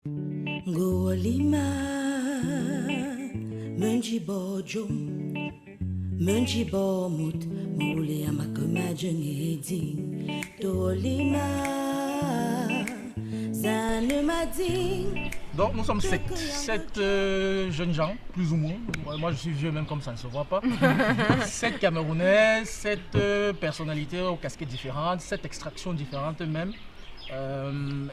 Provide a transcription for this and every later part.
Golima Munjibojo Munjibomut Moule Amakomadjengedi Dolima Zanemadi. Donc nous sommes sept jeunes gens, plus ou moins. Moi je suis vieux même comme ça ne se voit pas. 7 Camerounais, 7 personnalités aux casquettes différentes, 7 extractions différentes même.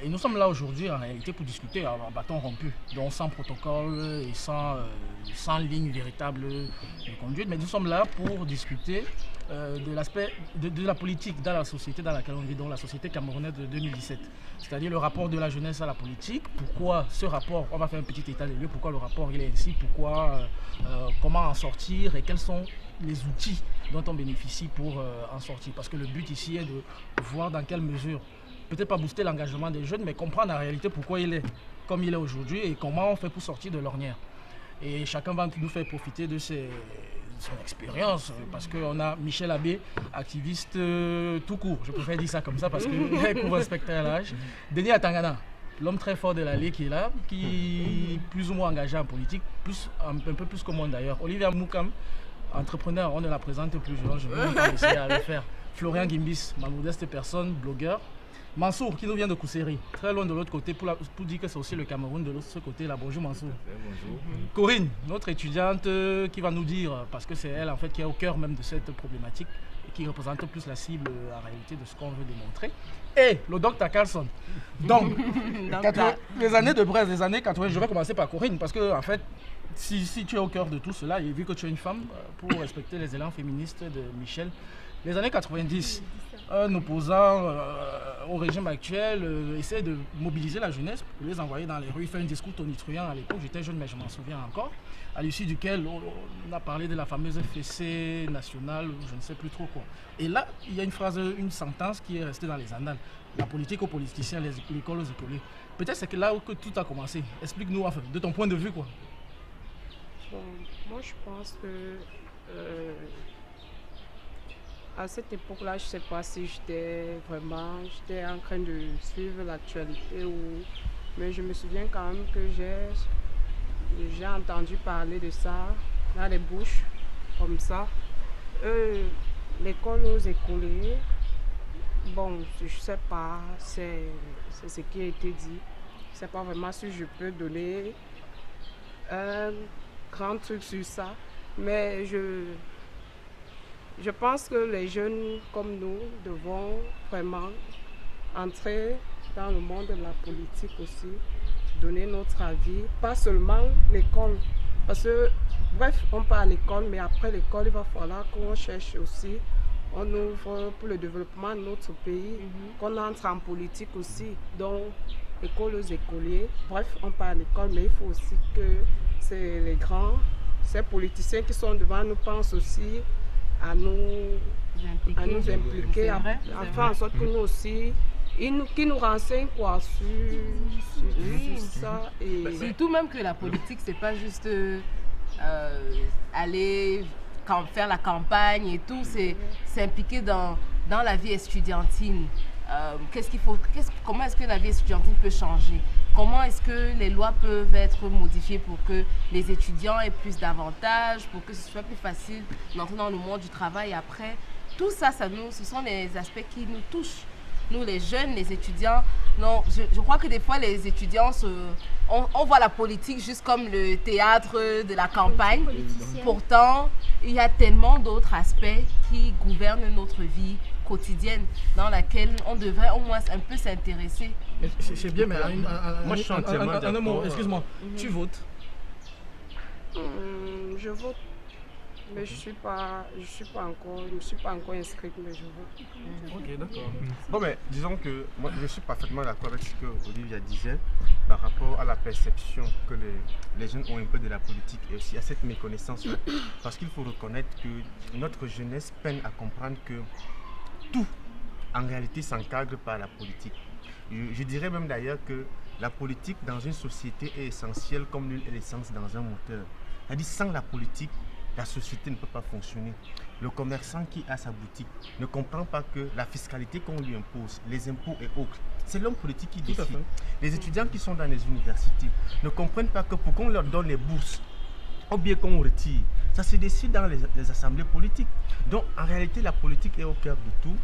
Et nous sommes là aujourd'hui en réalité pour discuter à bâton rompu, donc sans protocole et sans ligne véritable de conduite. Mais nous sommes là pour discuter de l'aspect de la politique dans la société dans laquelle on vit, donc la société camerounaise de 2017. C'est-à-dire le rapport de la jeunesse à la politique. Pourquoi ce rapport, on va faire un petit état des lieux, pourquoi le rapport il est ainsi, pourquoi, comment en sortir et quels sont les outils dont on bénéficie pour en sortir. Parce que le but ici est de voir dans quelle mesure, peut-être pas booster l'engagement des jeunes, mais comprendre en réalité pourquoi il est comme il est aujourd'hui et comment on fait pour sortir de l'ornière. Et chacun va nous faire profiter de son expérience, parce qu'on a Michel Abbé, activiste tout court, je préfère dire ça comme ça parce qu'il couvre respecter à l'âge. Denis Atangana, l'homme très fort de l'allée qui est là, qui est plus ou moins engagé en politique, un peu plus que moi d'ailleurs. Olivia Moukam, entrepreneur, on ne la présente plus, je vais essayer à le faire. Florian Gimbis, ma modeste personne, blogueur. Mansour qui nous vient de Kousséri, très loin de l'autre côté, pour dire que c'est aussi le Cameroun de l'autre côté là. Bonjour Mansour. Bonjour. Corinne, notre étudiante qui va nous dire, parce que c'est elle en fait qui est au cœur même de cette problématique et qui représente plus la cible en réalité de ce qu'on veut démontrer. Et le docteur Carlson. Donc, les années de Brest, les années 80, je vais commencer par Corinne parce que en fait, si tu es au cœur de tout cela, et vu que tu es une femme, pour respecter les élans féministes de Michel, les années 90, un opposant au régime actuel essaie de mobiliser la jeunesse pour les envoyer dans les rues. Il fait un discours tonitruant à l'époque, j'étais jeune mais je m'en souviens encore, à l'issue duquel on a parlé de la fameuse fessée nationale, je ne sais plus trop quoi. Et là, il y a une sentence qui est restée dans les annales. La politique aux politiciens, l'école aux écoliers. Peut-être c'est là que tout a commencé. Explique-nous, enfin, de ton point de vue quoi. Bon, moi je pense que à cette époque-là, je ne sais pas si j'étais en train de suivre l'actualité mais je me souviens quand même que j'ai entendu parler de ça dans les bouches, comme ça. L'école aux écoliers, bon, je ne sais pas, c'est ce qui a été dit. Je ne sais pas vraiment si je peux donner un grand truc sur ça, mais je pense que les jeunes comme nous devons vraiment entrer dans le monde de la politique aussi, donner notre avis, pas seulement l'école. Parce que, bref, on part à l'école, mais après l'école, il va falloir qu'on cherche aussi, on ouvre pour le développement de notre pays, qu'on entre en politique aussi. Donc, école aux écoliers, bref, on part à l'école, mais il faut aussi que les grands, ces politiciens qui sont devant nous pensent aussi à nous impliquer, à faire en sorte que nous aussi, qui nous renseignent quoi, sur ça. Et surtout même que la politique, c'est pas juste aller faire la campagne et tout, c'est s'impliquer dans la vie estudiantine. Comment est-ce que la vie estudiantine peut changer? Comment est-ce que les lois peuvent être modifiées pour que les étudiants aient plus d'avantages, pour que ce soit plus facile d'entrer dans le monde du travail après? Tout ça, ce sont les aspects qui nous touchent. Nous, les jeunes, les étudiants, non, je crois que des fois, les étudiants, on voit la politique juste comme le théâtre de la campagne. Pourtant, il y a tellement d'autres aspects qui gouvernent notre vie quotidienne dans laquelle on devrait au moins un peu s'intéresser. C'est bien, mais moi je suis entièrement d'accord. Un mot, excuse-moi, tu votes? Je vote, mais je me suis pas encore inscrite, mais je vote. Ok, d'accord. Bon, mais disons que moi je suis parfaitement d'accord avec ce que Olivia disait par rapport à la perception que les jeunes ont un peu de la politique et aussi à cette méconnaissance-là. Parce qu'il faut reconnaître que notre jeunesse peine à comprendre que tout, en réalité, s'encadre par la politique. Je dirais même d'ailleurs que la politique dans une société est essentielle comme l'huile et l'essence dans un moteur. C'est-à-dire sans la politique, la société ne peut pas fonctionner. Le commerçant qui a sa boutique ne comprend pas que la fiscalité qu'on lui impose, les impôts et autres, c'est l'homme politique qui décide. Les étudiants qui sont dans les universités ne comprennent pas que pour qu'on leur donne les bourses, ou bien qu'on retire, ça se décide dans les assemblées politiques. Donc en réalité, la politique est au cœur de tout.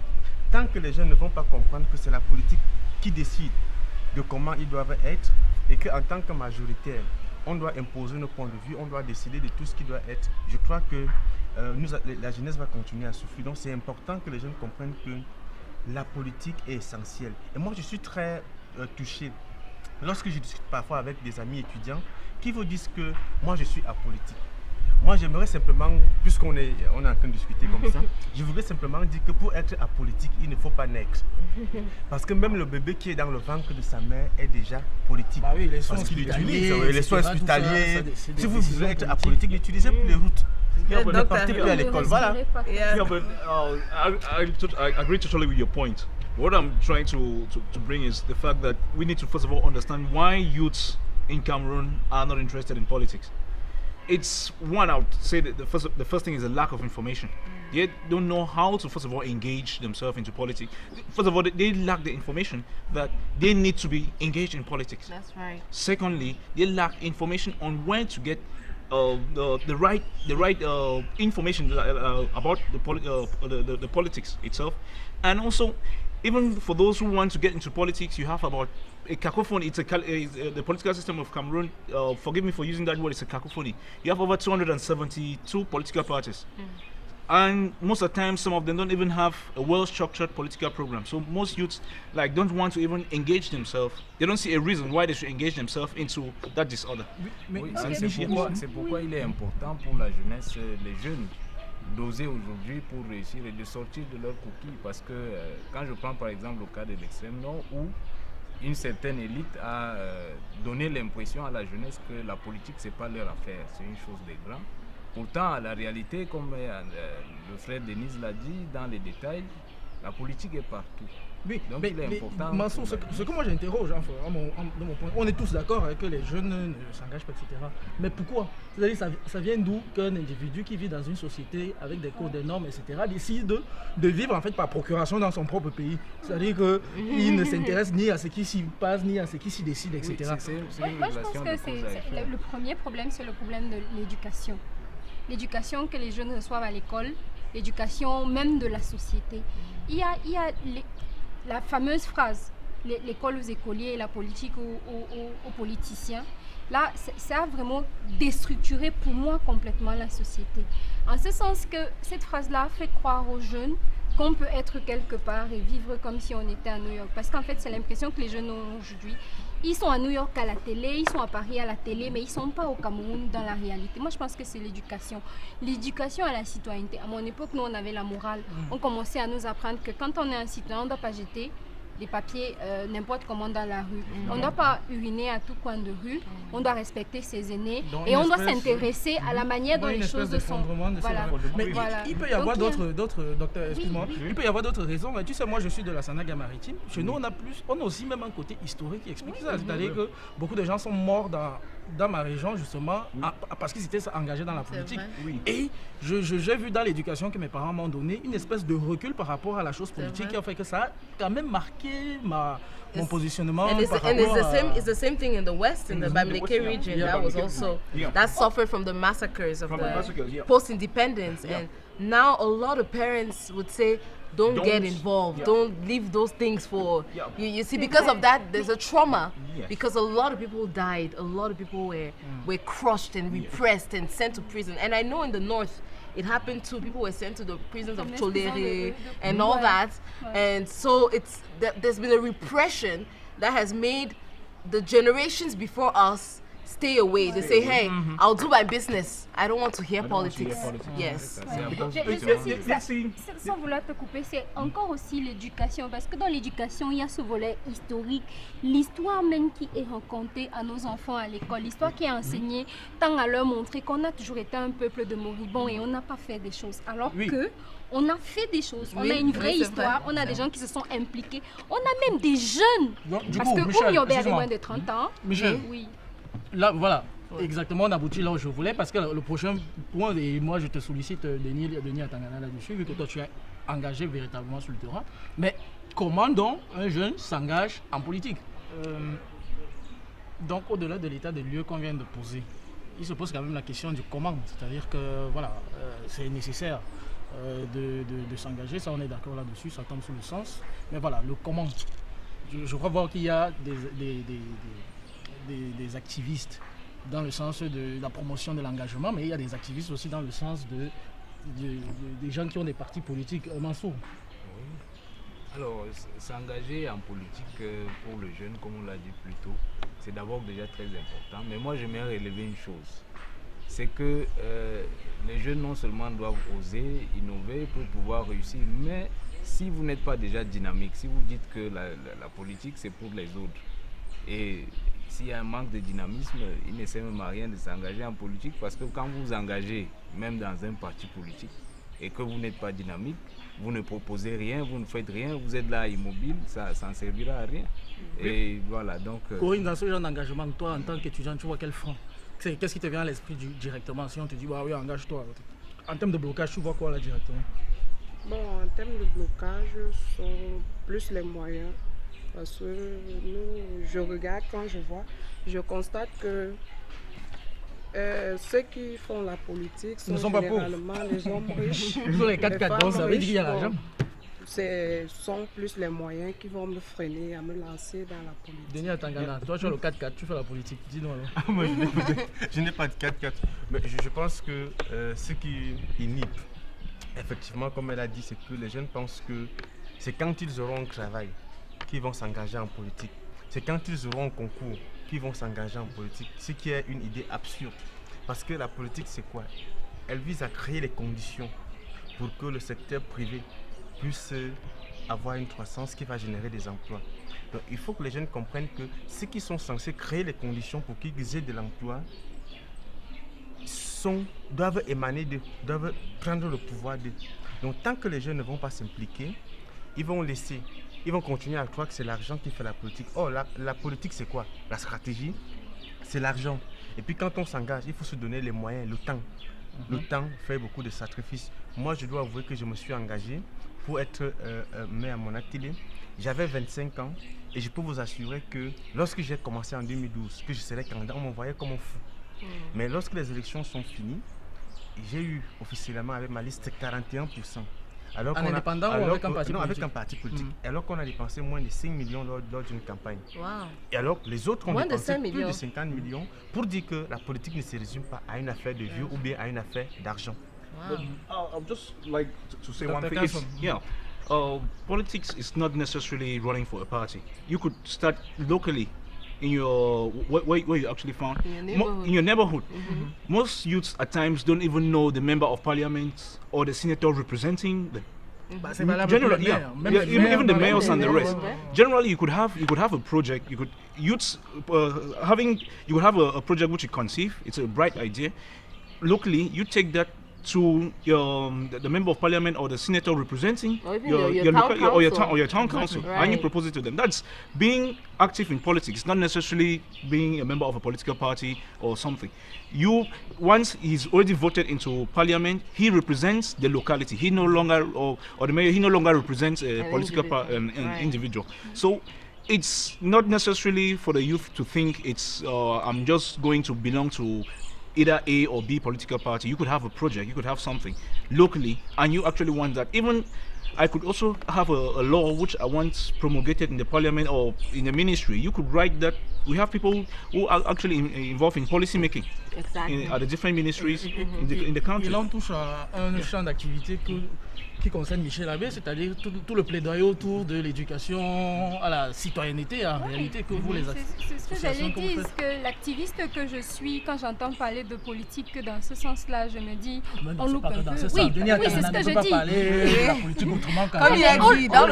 Tant que les jeunes ne vont pas comprendre que c'est la politique qui décide de comment ils doivent être et qu'en tant que majoritaire, on doit imposer nos points de vue, on doit décider de tout ce qui doit être. Je crois que la jeunesse va continuer à souffrir. Donc c'est important que les jeunes comprennent que la politique est essentielle. Et moi, je suis très touché lorsque je discute parfois avec des amis étudiants qui vous disent que moi, je suis apolitique. Moi, j'aimerais simplement, puisqu'on est en train de discuter comme ça, je voudrais simplement dire que pour être apolitique, il ne faut pas naître. Parce que même le bébé qui est dans le ventre de sa mère est déjà politique. Bah oui, les soins Parce qu'il hospitaliers, utilise les soins etc., tout ça, hospitaliers. c'est des Si vous décisions voulez être politiques. apolitique, n'utilisez plus les routes. Yeah, but Ne partez plus à l'école. Voilà. Yeah, but I agree totally with your point. What I'm trying to bring is the fact that we need to first of all understand why youths in Cameroon are not interested in politics. It's one, I would say that the first thing is a lack of information. They don't know how to first of all engage themselves into politics. First of all, they lack the information that they need to be engaged in politics. That's right. Secondly, they lack information on where to get the right information about the politics itself, and also even for those who want to get into politics, you have about a cacophony. It's the political system of Cameroon. Forgive me for using that word. It's a cacophony. You have over 272 political parties. And most of the time, some of them don't even have a well-structured political program. So most youths don't want to even engage themselves. They don't see a reason why they should engage themselves into that disorder. Oui, c'est pourquoi il est important pour la jeunesse, les jeunes, d'oser aujourd'hui pour réussir et de sortir de leur coquille. Parce que quand je prends par exemple le cas de l'extrême nord où une certaine élite a donné l'impression à la jeunesse que la politique c'est pas leur affaire, c'est une chose des grands. Pourtant, la réalité, comme le frère Denise l'a dit, dans les détails, la politique est partout. Oui, donc mais, il est important. Mansour, ce que moi j'interroge, de mon point, on est tous d'accord que les jeunes ne s'engagent pas, etc. Mais pourquoi? C'est-à-dire, ça vient d'où qu'un individu qui vit dans une société avec des codes, des normes, etc., décide de vivre en fait par procuration dans son propre pays. C'est-à-dire qu'il ne s'intéresse ni à ce qui s'y passe, ni à ce qui s'y décide, etc. Oui, Moi, je pense que le premier problème, c'est le problème de l'éducation. L'éducation que les jeunes reçoivent à l'école, l'éducation même de la société. Il y a la fameuse phrase, l'école aux écoliers et la politique aux politiciens. Là, ça a vraiment déstructuré pour moi complètement la société. En ce sens que cette phrase-là fait croire aux jeunes qu'on peut être quelque part et vivre comme si on était à New York. Parce qu'en fait, c'est l'impression que les jeunes ont aujourd'hui. Ils sont à New York à la télé, ils sont à Paris à la télé, mais ils ne sont pas au Cameroun dans la réalité. Moi, je pense que c'est l'éducation. L'éducation à la citoyenneté. À mon époque, nous, on avait la morale. On commençait à nous apprendre que quand on est un citoyen, on ne doit pas jeter des papiers n'importe comment dans la rue. On ne doit pas uriner à tout coin de rue. On doit respecter ses aînés. Donc, et on doit s'intéresser à la manière dont les choses sont. Voilà. Mais il peut y avoir d'autres, docteur, excuse-moi, Oui. il peut y avoir d'autres raisons. Mais tu sais, moi je suis de la Sanaga maritime. Chez nous, on a aussi même un côté historique qui explique ça. C'est-à-dire que beaucoup de gens sont morts dans ma région justement parce qu'ils étaient engagés dans la politique. Et j'ai vu dans l'éducation que mes parents m'ont donné une espèce de recul par rapport à la chose politique qui a fait que ça a quand même marqué mon positionnement. And it's the same thing in the West, in the Bamileke region. That was also that suffered from the massacres of the post-independence. And now a lot of parents would say, don't get involved. Don't leave those things for you see, because of that there's a trauma. Because a lot of people died, a lot of people were crushed and repressed and sent to prison. And I know in the north it happened too. People were sent to the prisons of Cholere and all that. And so there's been a repression that has made the generations before us stay away. They say, hey, I'll do my business. I don't want to hear politics. Yes. Sans vouloir te couper, c'est encore aussi l'éducation. Parce que dans l'éducation, il y a ce volet historique. L'histoire même qui est racontée à nos enfants à l'école. L'histoire qui est enseignée tend à leur montrer qu'on a toujours été un peuple de moribonds et on n'a pas fait des choses. Alors que on a fait des choses, on a une vraie histoire, on a des gens qui se sont impliqués. On a même des jeunes. Donc, du parce coup, que Michel, Oumyobé avait excuse-moi. moins de 30 ans. Michel, Oui. là, voilà, Exactement, on aboutit là où je voulais, parce que le prochain point, et moi je te sollicite, Denis Atangana, là-dessus, vu que toi tu es engagé véritablement sur le terrain, mais comment donc un jeune s'engage en politique? Donc au-delà de l'état des lieux qu'on vient de poser, il se pose quand même la question du comment, c'est-à-dire que voilà, c'est nécessaire de s'engager, ça on est d'accord là-dessus, ça tombe sous le sens, mais voilà, le comment. Je crois voir qu'il y a des activistes dans le sens de la promotion de l'engagement, mais il y a des activistes aussi dans le sens des gens qui ont des partis politiques. Mansour. Alors, s'engager en politique pour le jeune, comme on l'a dit plus tôt, c'est d'abord déjà très important. Mais moi, j'aimerais relever une chose. C'est que les jeunes non seulement doivent oser, innover pour pouvoir réussir, mais si vous n'êtes pas déjà dynamique, si vous dites que la politique c'est pour les autres, et s'il y a un manque de dynamisme, il ne sert même à rien de s'engager en politique, parce que quand vous vous engagez, même dans un parti politique, et que vous n'êtes pas dynamique, vous ne proposez rien, vous ne faites rien, vous êtes là immobile, ça ne servira à rien. Et voilà, donc... Corinne, dans ce genre d'engagement, toi en tant qu'étudiant, tu vois quel front? Qu'est-ce qui te vient à l'esprit directement si on te dit, bah oui, engage-toi? En termes de blocage, tu vois quoi là directement? Bon, en termes de blocage, sont plus les moyens. Parce que nous, je regarde quand je vois, je constate que ceux qui font la politique sont généralement les hommes riches. Ils ont les 4x4, donc ça veut dire qu'il y a l'argent. Ce sont plus les moyens qui vont me freiner à me lancer dans la politique. Denis Atangana, toi tu as le 4x4, tu fais la politique, dis-nous alors. Moi, je n'ai pas de 4x4. Mais je pense que ce qui inhibe, effectivement, comme elle a dit, c'est que les jeunes pensent que c'est quand ils auront un travail qu'ils vont s'engager en politique. C'est quand ils auront un concours qu'ils vont s'engager en politique. Ce qui est une idée absurde. Parce que la politique, c'est quoi? Elle vise à créer les conditions pour que le secteur privé puisse avoir une croissance qui va générer des emplois. Donc il faut que les jeunes comprennent que ceux qui sont censés créer les conditions pour qu'ils aient de l'emploi doivent doivent prendre le pouvoir d'eux. Donc tant que les jeunes ne vont pas s'impliquer, ils vont continuer à croire que c'est l'argent qui fait la politique. Or, la politique, c'est quoi? La stratégie, c'est l'argent. Et puis quand on s'engage, il faut se donner les moyens, le temps. Le temps fait beaucoup de sacrifices. Moi, je dois avouer que je me suis engagé pour être maire à mon atelier. J'avais 25 ans et je peux vous assurer que lorsque j'ai commencé en 2012, que je serais candidat, on m'envoyait comme un fou. Mais lorsque les élections sont finies, j'ai eu officiellement avec ma liste 41%. Alors en indépendant ou avec un parti politique? Non, avec un parti politique. Alors qu'on a dépensé moins de 5 millions lors d'une campagne. Wow. Et alors les autres ont moins dépensé de plus de 50 millions pour dire que la politique ne se résume pas à une affaire de vieux ou bien à une affaire d'argent. Wow. I'd just like to say one thing. Politics is not necessarily running for a party. You could start locally in your where you actually found in your neighborhood. Most youths at times don't even know the member of parliament or the senator representing them. Generally, even the mayors and the rest. Generally, you could have a project. You could have a project which you conceive. It's a bright idea. Locally, you take that to the member of parliament or the senator representing your town council, Right. and you propose it to them. That's being active in politics, not necessarily being a member of a political party or something. Once he's already voted into parliament, he represents the locality. He no longer, or the mayor, he no longer represents a political individual. So it's not necessarily for the youth to think it's I'm just going to belong to either A or B political party. You could have a project, you could have something locally, and you actually want that. Even I could also have a law which I want promulgated in the parliament or in the ministry. You could write that. We have people who are actually involved in policy making at the different ministries in the country. Et là, on touche à un champ d'activité qui concerne Michel Abbé, c'est-à-dire tout le plaidoyer autour de l'éducation à la citoyenneté, en réalité, que vous les C'est ce que j'allais dire, que l'activiste que je suis, quand j'entends parler de politique dans ce sens-là, je me dis, on loupe un peu. Oui, c'est ce que je dis. Parler la politique autrement Comme il a dit, dans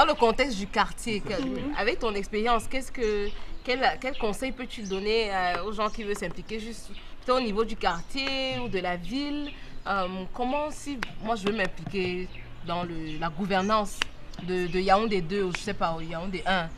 le contexte du quartier, avec ton expérience, quel conseil peux-tu donner aux gens qui veulent s'impliquer juste au niveau du quartier ou de la ville? Comment, si moi je veux m'impliquer dans la gouvernance de Yaoundé 2 ou je sais pas, Yaoundé 1,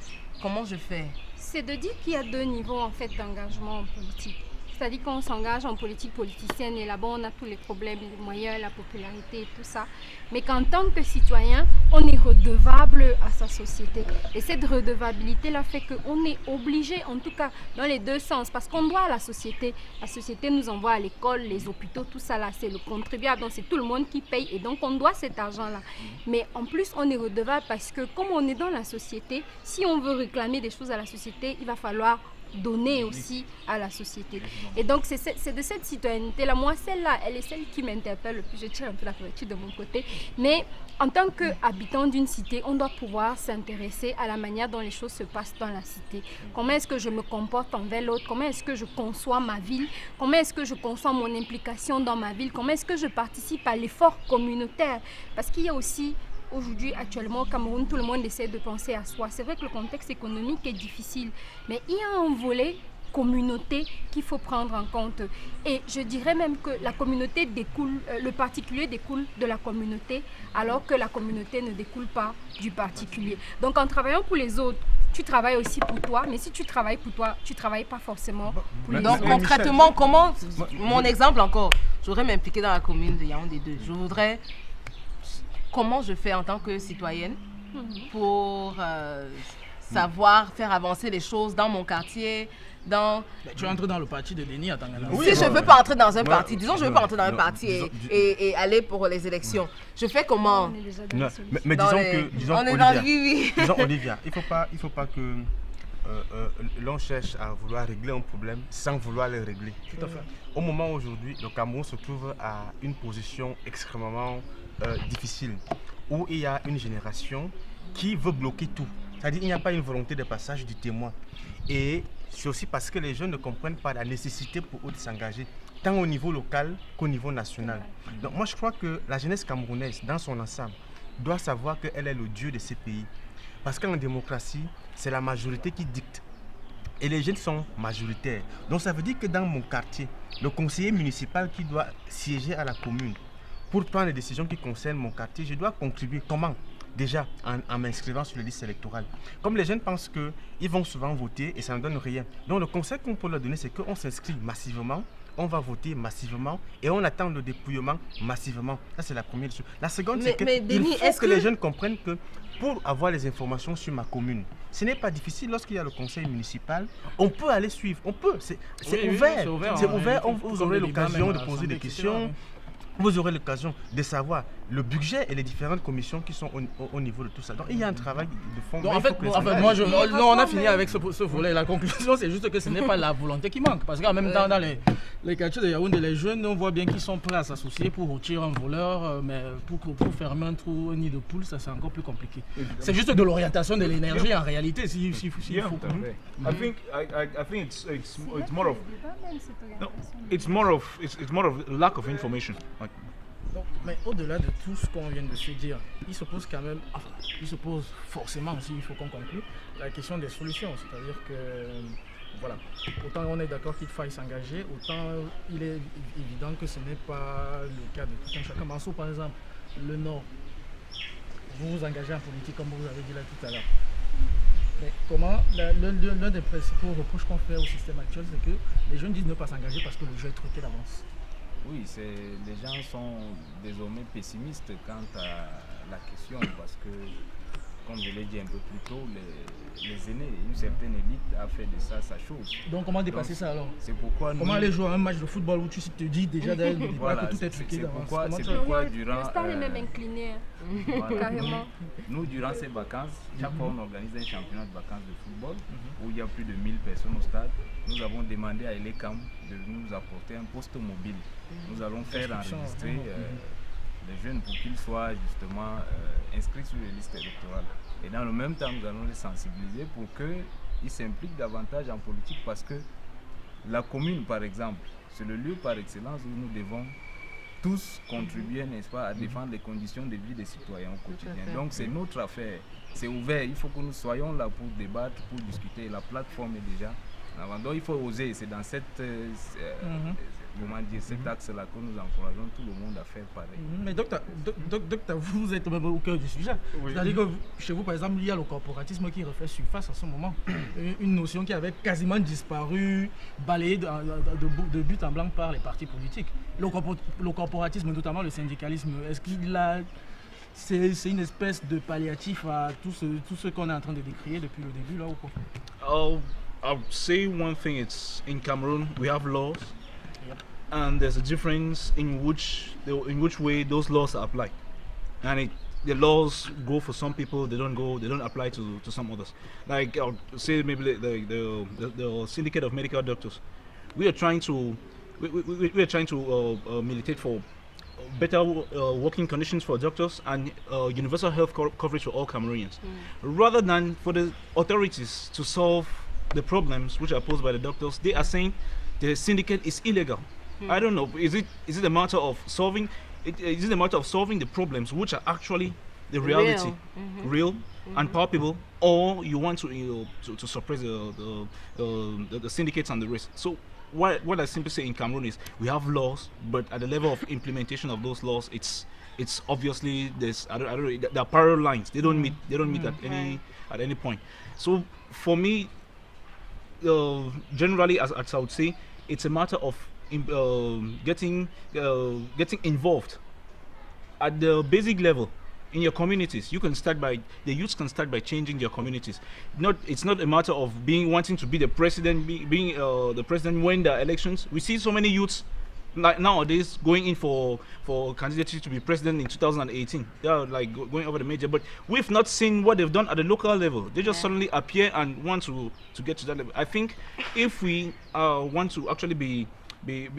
comment je fais? c'est de dire qu'il y a deux niveaux en fait d'engagement en politique. C'est-à-dire qu'on s'engage en politique politicienne et là-bas on a tous les problèmes, les moyens, la popularité et tout ça. Mais qu'en tant que citoyen, on est redevable à sa société. Et cette redevabilité-là fait qu'on est obligé, en tout cas dans les deux sens, parce qu'on doit à la société. La société nous envoie à l'école, les hôpitaux, tout ça là, c'est le contribuable, donc c'est tout le monde qui paye et donc on doit cet argent-là. Mais en plus, on est redevable parce que comme on est dans la société, si on veut réclamer des choses à la société, il va falloir donner aussi à la société. Et donc c'est de cette citoyenneté-là, moi celle-là, elle est celle qui m'interpelle le plus. Je tire un peu la couverture de mon côté, mais en tant qu'habitant d'une cité, on doit pouvoir s'intéresser à la manière dont les choses se passent dans la cité. Comment est-ce que je me comporte envers l'autre? Comment est-ce que je conçois ma ville? Comment est-ce que je conçois mon implication dans ma ville? Comment est-ce que je participe à l'effort communautaire? Parce qu'il y a aussi aujourd'hui, actuellement, au Cameroun, tout le monde essaie de penser à soi. C'est vrai que le contexte économique est difficile, mais il y a un volet communauté qu'il faut prendre en compte. Et je dirais même que la communauté découle, le particulier découle de la communauté, alors que la communauté ne découle pas du particulier. Donc en travaillant pour les autres, tu travailles aussi pour toi, mais si tu travailles pour toi, tu ne travailles pas forcément pour les autres. Donc concrètement, comment, mon exemple encore, je voudrais m'impliquer dans la commune de Yaoundé 2. Je voudrais... Comment je fais en tant que citoyenne pour savoir faire avancer les choses dans mon quartier, dans... Tu entres dans le parti de Denis à Tangana. Si je ne veux pas entrer dans un parti, disons je ne veux pas entrer dans un parti et aller pour les élections, je fais comment? Mais disons Olivia, il ne faut pas que l'on cherche à vouloir régler un problème sans vouloir le régler. Tout à fait. Au moment aujourd'hui, le Cameroun se trouve à une position extrêmement difficile, où il y a une génération qui veut bloquer tout. C'est-à-dire qu'il n'y a pas une volonté de passage du témoin. Et c'est aussi parce que les jeunes ne comprennent pas la nécessité pour eux de s'engager, tant au niveau local qu'au niveau national. Donc moi je crois que la jeunesse camerounaise, dans son ensemble, doit savoir qu'elle est le dieu de ces pays. Parce qu'en démocratie, c'est la majorité qui dicte. Et les jeunes sont majoritaires. Donc ça veut dire que dans mon quartier, le conseiller municipal qui doit siéger à la commune, pour prendre les décisions qui concernent mon quartier, je dois contribuer. Comment? Déjà, en m'inscrivant sur les listes électorales. Comme les jeunes pensent qu'ils vont souvent voter et ça ne donne rien. Donc le conseil qu'on peut leur donner, c'est qu'on s'inscrit massivement, on va voter massivement et on attend le dépouillement massivement. Ça, c'est la première chose. La seconde, c'est qu'il faut que les jeunes comprennent que pour avoir les informations sur ma commune, ce n'est pas difficile. Lorsqu'il y a le conseil municipal, on peut aller suivre. On peut. C'est ouvert. C'est ouvert. Vous aurez l'occasion de poser des questions. Vous aurez l'occasion de savoir le budget et les différentes commissions qui sont au niveau de tout ça. Donc il y a un travail de fond. Donc, en fait, on a fini avec ce volet. La conclusion, c'est juste que ce n'est pas la volonté qui manque. Parce qu'en même temps, dans les quartiers de Yaoundé, les jeunes, on voit bien qu'ils sont prêts à s'associer pour retirer un voleur, mais pour fermer un trou, un nid de poule, ça c'est encore plus compliqué. C'est juste de l'orientation de l'énergie en réalité. I think it's more of lack of information. Donc, mais au-delà de tout ce qu'on vient de se dire, il se pose quand même, il se pose forcément aussi, il faut qu'on conclue, la question des solutions. C'est-à-dire que, voilà, autant on est d'accord qu'il faille s'engager, autant il est évident que ce n'est pas le cas de tout un chacun. Mansour, par exemple, le Nord, vous vous engagez en politique comme vous avez dit là tout à l'heure. Mais comment, l'un des principaux reproches qu'on fait au système actuel, c'est que les jeunes disent ne pas s'engager parce que le jeu est truqué d'avance. Oui, les gens sont désormais pessimistes quant à la question parce que, comme je l'ai dit un peu plus tôt, les aînés, une certaine élite a fait de ça sa chose. Donc comment dépasser ça alors? C'est pourquoi comment aller jouer à un match de football où tu te dis déjà dès le départ voilà, que tout est truqué d'avance? C'est pourquoi durant... Le stade est même incliné, voilà. Carrément. Nous, durant ces vacances, chaque fois on organise un championnat de vacances de football où il y a plus de 1000 personnes au stade. Nous avons demandé à Elecam de nous apporter un poste mobile. Nous allons faire enregistrer les jeunes pour qu'ils soient justement inscrits sur les listes électorales. Et dans le même temps, nous allons les sensibiliser pour qu'ils s'impliquent davantage en politique parce que la commune, par exemple, c'est le lieu par excellence où nous devons tous contribuer, n'est-ce pas, à défendre les conditions de vie des citoyens au quotidien. Donc c'est notre affaire, c'est ouvert, il faut que nous soyons là pour débattre, pour discuter. La plateforme est déjà avant. Donc il faut oser, c'est dans cette comment dire, cet axe-là que nous encourageons tout le monde à faire pareil. Mais docteur, vous êtes même au cœur du sujet. Oui. C'est-à-dire que chez vous, par exemple, il y a le corporatisme qui refait surface en ce moment. Une notion qui avait quasiment disparu, balayée de but en blanc par les partis politiques. Le corporatisme, notamment le syndicalisme, est-ce qu'il a... C'est une espèce de palliatif à tout ce qu'on est en train de décrire depuis le début, là, ou quoi? I'll say one thing, it's in Cameroon we have laws, Yep. and there's a difference in which way those laws are applied, and the laws go for some people, they don't apply to some others. Like I'll say maybe the syndicate of medical doctors, we are trying to militate for better working conditions for doctors and universal health coverage for all Cameroonians, rather than for the authorities to solve the problems which are posed by the doctors. They are saying the syndicate is illegal. I don't know. Is it a matter of solving? Is it a matter of solving the problems which are actually the reality, real and palpable, or you want to suppress the syndicates and the rest? So what I simply say in Cameroon is we have laws, but at the level of implementation of those laws, it's obviously there's there are parallel lines. They don't meet at any point. So for me, generally, as I would say, it's a matter of getting involved at the basic level in your communities. The youths can start by changing their communities. It's not a matter of wanting to be the president, being the president when there are elections. We see so many youths like nowadays going in for candidacy to be president in 2018. They are like going over the major, but we've not seen what they've done at the local level. They just suddenly appear and want to get to that level. I think if we want to actually be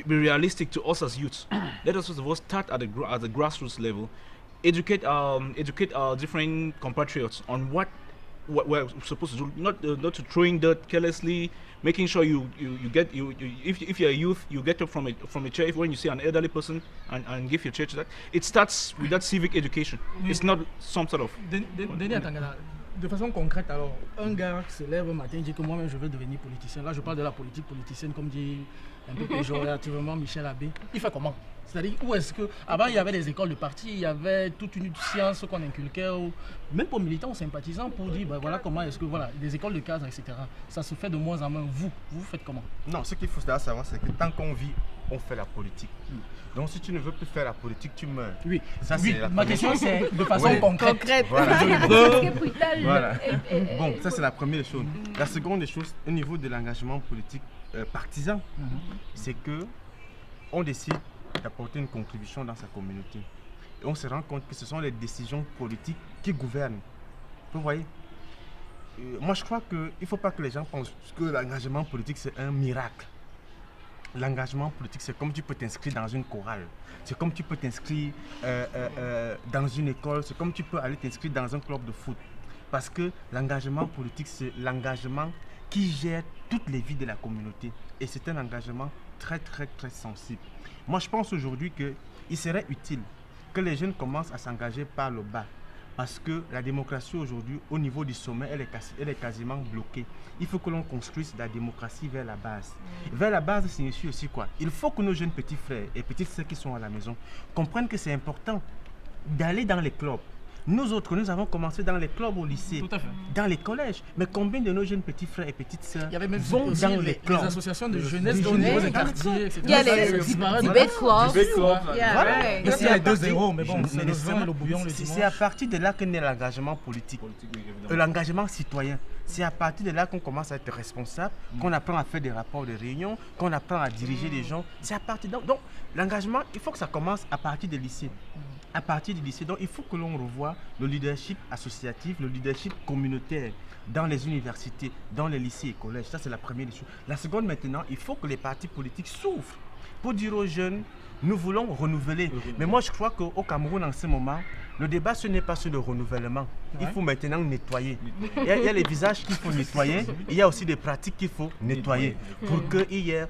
realistic to us as youths, let us first of all start at the grassroots level, educate our different compatriots on what we're supposed to do, not to throwing dirt carelessly, making sure if you're a youth, you get up from a chair when you see an elderly person and give your chair to that. It starts with that civic education. It's not some sort of... De façon concrète, alors, un gars se lève un matin et dit que moi-même je veux devenir politicien. Là, je parle de la politique politicienne, comme dit un peu péjorativement Michel Abbé. Il fait comment? C'est-à-dire, où est-ce que... Avant, il y avait des écoles de parti, il y avait toute une science qu'on inculquait, même pour militants ou sympathisants, pour dire, ben voilà, comment est-ce que, voilà, des écoles de cadre, etc. Ça se fait de moins en moins. Vous faites comment? Non, ce qu'il faut savoir, c'est que tant qu'on vit, on fait la politique. Donc si tu ne veux plus faire la politique, tu meurs. Oui, ça, oui, ma question c'est de façon concrète. Voilà. Voilà. Bon, ça c'est la première chose. La seconde chose, au niveau de l'engagement politique partisan, c'est que on décide d'apporter une contribution dans sa communauté. Et on se rend compte que ce sont les décisions politiques qui gouvernent. Vous voyez? Moi je crois qu'il ne faut pas que les gens pensent que l'engagement politique c'est un miracle. L'engagement politique, c'est comme tu peux t'inscrire dans une chorale, c'est comme tu peux t'inscrire dans une école, c'est comme tu peux aller t'inscrire dans un club de foot. Parce que l'engagement politique, c'est l'engagement qui gère toutes les vies de la communauté. Et c'est un engagement très, très, très sensible. Moi, je pense aujourd'hui qu'il serait utile que les jeunes commencent à s'engager par le bas. Parce que la démocratie aujourd'hui, au niveau du sommet, elle est quasiment bloquée. Il faut que l'on construise la démocratie vers la base. Vers la base signifie aussi quoi? Il faut que nos jeunes petits frères et petites sœurs qui sont à la maison comprennent que c'est important d'aller dans les clubs. Nous autres, nous avons commencé dans les clubs au lycée, dans les collèges. Mais combien de nos jeunes petits frères et petites sœurs vont dans les clubs? Les associations de jeunesse au niveau des quartiers, etc. Il y a les debate clubs. Il y a les 2-0, mais bon, c'est le vin, le bouillon, le dimanche. C'est à partir de là que naît l'engagement politique, l'engagement citoyen. C'est à partir de là qu'on commence à être responsable, qu'on apprend à faire des rapports de réunion, qu'on apprend à diriger les gens. C'est à partir de... Donc, l'engagement, il faut que ça commence à partir du lycée. À partir du lycée, donc il faut que l'on revoie le leadership associatif, le leadership communautaire dans les universités, dans les lycées et collèges. Ça, c'est la première des choses. La seconde, maintenant, il faut que les partis politiques s'ouvrent pour dire aux jeunes, nous voulons renouveler. Mais moi, je crois qu'au Cameroun, en ce moment, le débat, ce n'est pas sur le renouvellement. Il faut maintenant nettoyer. Il y a les visages qu'il faut nettoyer. Il y a aussi des pratiques qu'il faut nettoyer pour qu'il y ait...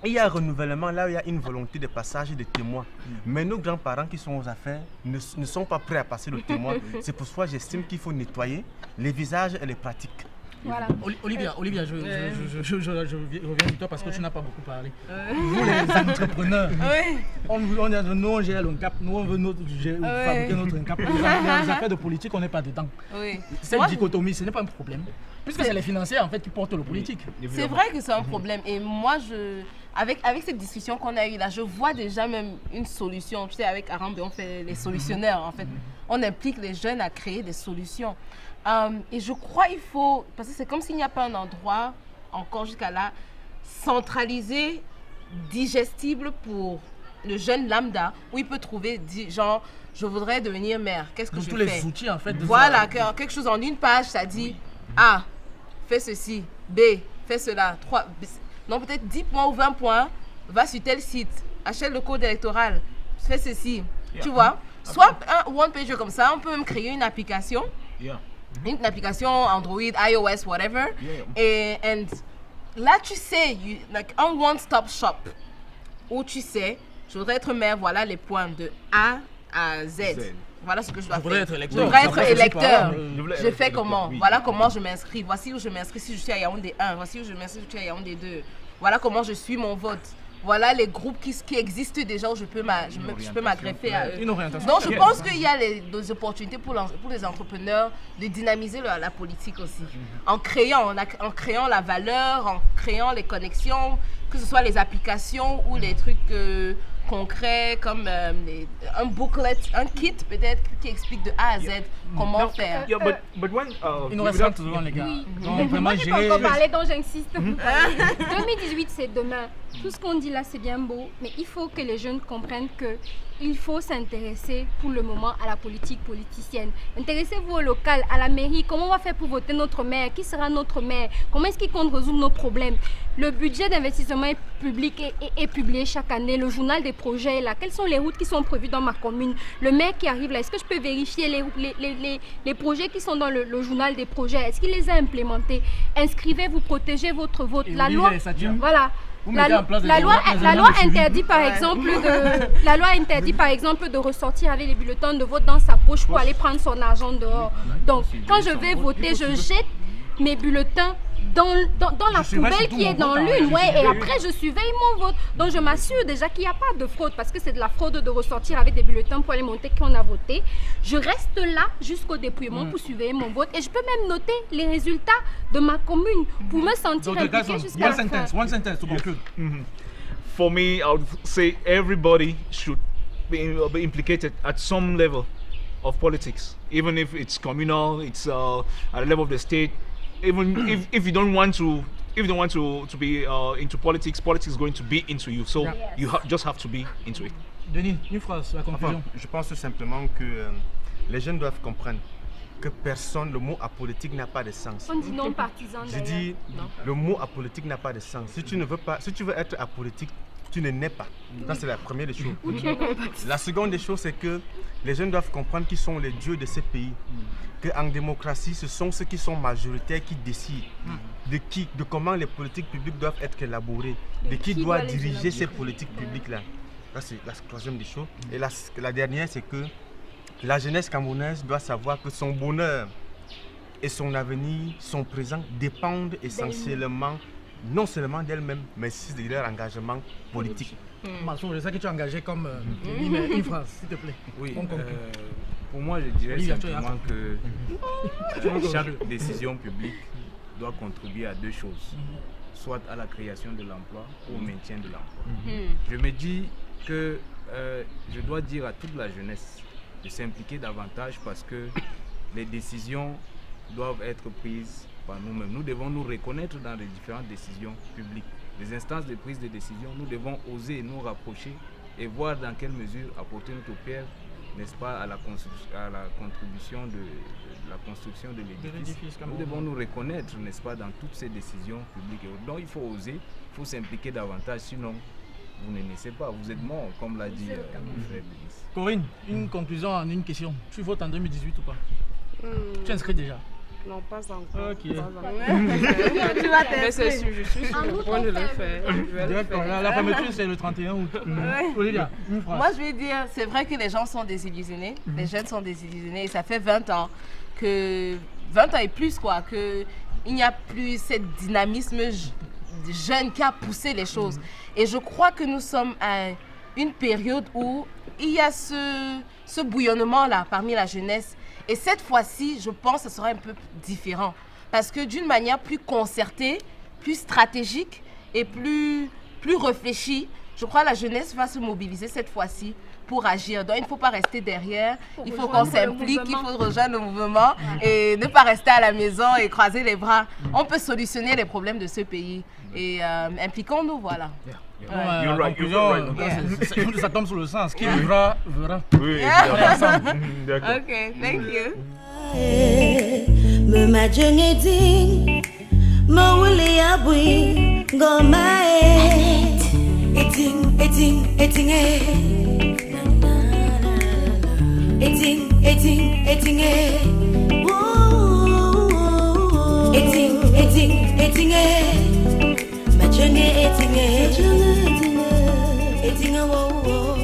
Il y a un renouvellement, là où il y a une volonté de passage de témoins. Mais nos grands-parents qui sont aux affaires ne sont pas prêts à passer le témoin. C'est pour ça que j'estime qu'il faut nettoyer les visages et les pratiques. Voilà. Olivia, je reviens de toi parce que tu n'as pas beaucoup parlé. Vous les entrepreneurs, nous on gère le cap, nous on veut fabriquer notre cap. Les affaires de politique, on n'est pas dedans. Cette dichotomie, ce n'est pas un problème. Puisque c'est les financiers en fait qui portent le politique. C'est vrai que c'est un problème. Et moi, avec cette discussion qu'on a eue là, je vois déjà même une solution. Tu sais, avec Arambe, on fait les solutionnaires en fait. On implique les jeunes à créer des solutions. Et je crois qu'il faut, parce que c'est comme s'il n'y a pas un endroit, encore jusqu'à là, centralisé, digestible pour le jeune lambda, où il peut trouver, genre, je voudrais devenir maire, qu'est-ce que je fais? Tous les outils en fait. Voilà, quelque chose en une page, ça dit A, fais ceci, B, fais cela, 3, non peut-être 10 points ou 20 points, va sur tel site, achète le code électoral, fais ceci, tu vois? Soit un one-pager comme ça, on peut même créer une application. Une application Android, iOS, whatever. Et là, tu sais, like un one-stop shop où tu sais, je voudrais être maire, voilà les points de A à Z. Voilà ce que je dois faire. Je voudrais être électeur. Je fais comment? Voilà comment je m'inscris. Voici où je m'inscris si je suis à Yaoundé 1. Voici où je m'inscris si je suis à Yaoundé 2. Voilà comment je suis mon vote. Voilà les groupes qui existent déjà où je peux m'agreffer à eux. Donc je pense qu'il y a des opportunités pour les entrepreneurs de dynamiser la politique aussi. En créant la valeur, en créant les connexions, que ce soit les applications ou les trucs concrets comme un booklet, un kit peut-être qui explique de A à Z comment faire. Il nous reste toujours les gars. Donc vraiment j'ai pas encore parlé donc j'insiste. 2018 c'est demain. Tout ce qu'on dit là c'est bien beau, mais il faut que les jeunes comprennent que il faut s'intéresser pour le moment à la politique politicienne. Intéressez-vous au local, à la mairie. Comment on va faire pour voter notre maire? Qui sera notre maire? Comment est-ce qu'il compte résoudre nos problèmes? Le budget d'investissement public est publié chaque année. Le journal des projets est là. Quelles sont les routes qui sont prévues dans ma commune? Le maire qui arrive là, est-ce que je peux vérifier les projets qui sont dans le journal des projets? Est-ce qu'il les a implémentés? Inscrivez-vous, protégez votre vote. La loi, voilà. La loi interdit par exemple de ressortir avec les bulletins de vote dans sa poche pour aller prendre son argent dehors. Donc quand je vais voter, je jette mes bulletins dans la poubelle qui est dans l'une, et après je surveille mon vote. Donc je m'assure déjà qu'il n'y a pas de fraude, parce que c'est de la fraude de ressortir avec des bulletins pour aller montrer qu'on a voté. Je reste là jusqu'au dépouillement pour surveiller mon vote, et je peux même noter les résultats de ma commune pour me sentir impliqué jusqu'à la fin. One sentence to conclude. For me, I would say everybody should be implicated at some level of politics, even if it's communal, it's at the level of the state. Even if you don't want to be into politics is going to be into you. So you just have to be into it. Denis, une phrase, la conclusion. Je pense simplement que les jeunes doivent comprendre que le mot apolitique n'a pas de sens. On dit non partisan. Je dis, le mot apolitique n'a pas de sens. Si tu veux être apolitique, tu ne nais pas. Ça, c'est la première des choses. La seconde des choses, c'est que les jeunes doivent comprendre qui sont les dieux de ces pays. Qu'en démocratie, ce sont ceux qui sont majoritaires qui décident de comment les politiques publiques doivent être élaborées, de qui doit diriger ces politiques publiques-là. Ça, c'est la troisième des choses. Et la dernière, c'est que la jeunesse camerounaise doit savoir que son bonheur et son avenir, son présent, dépendent essentiellement non seulement d'elle-même, mais aussi de leur engagement politique. Je sais que tu es engagé comme une phrase, s'il te plaît. Oui, pour moi, je dirais simplement que chaque décision publique doit contribuer à deux choses, soit à la création de l'emploi ou au maintien de l'emploi. Je me dis que je dois dire à toute la jeunesse de s'impliquer davantage parce que les décisions doivent être prises par nous-mêmes. Nous devons nous reconnaître dans les différentes décisions publiques. Les instances de prise de décision, nous devons oser nous rapprocher et voir dans quelle mesure apporter notre pierre, n'est-ce pas, à la contribution de la construction de l'édifice. Nous devons nous reconnaître, n'est-ce pas, dans toutes ces décisions publiques. Donc il faut oser, il faut s'impliquer davantage, sinon vous ne naissez pas, vous êtes mort, comme l'a dit mon frère Denis. Corinne, une conclusion en une question. Tu votes en 2018 ou pas? Tu es inscrit déjà? Non, pas encore. Ok. Pas encore. Mais c'est sûr, je suis sur le point de le faire. La fermeture, c'est le 31 août. Olivia, une phrase. Moi, je vais dire, c'est vrai que les gens sont désillusionnés, les jeunes sont désillusionnés, et ça fait 20 ans et plus, quoi, que il n'y a plus ce dynamisme jeune qui a poussé les choses. Et je crois que nous sommes à une période où il y a ce bouillonnement-là parmi la jeunesse. Et cette fois-ci, je pense que ce sera un peu différent. Parce que d'une manière plus concertée, plus stratégique et plus réfléchie, je crois que la jeunesse va se mobiliser cette fois-ci pour agir. Donc il ne faut pas rester derrière, il faut qu'on s'implique, il faut rejoindre le mouvement et ne pas rester à la maison et croiser les bras. On peut solutionner les problèmes de ce pays et impliquons-nous, voilà. You're right, Ça tombe sur le sens. Qui verra, verra. Oui, On est ensemble. d'accord. Ok, thank you. Me majenge ding, mo wuli abui, ngoma eting, eting, woo, eting, majenge eting, woo.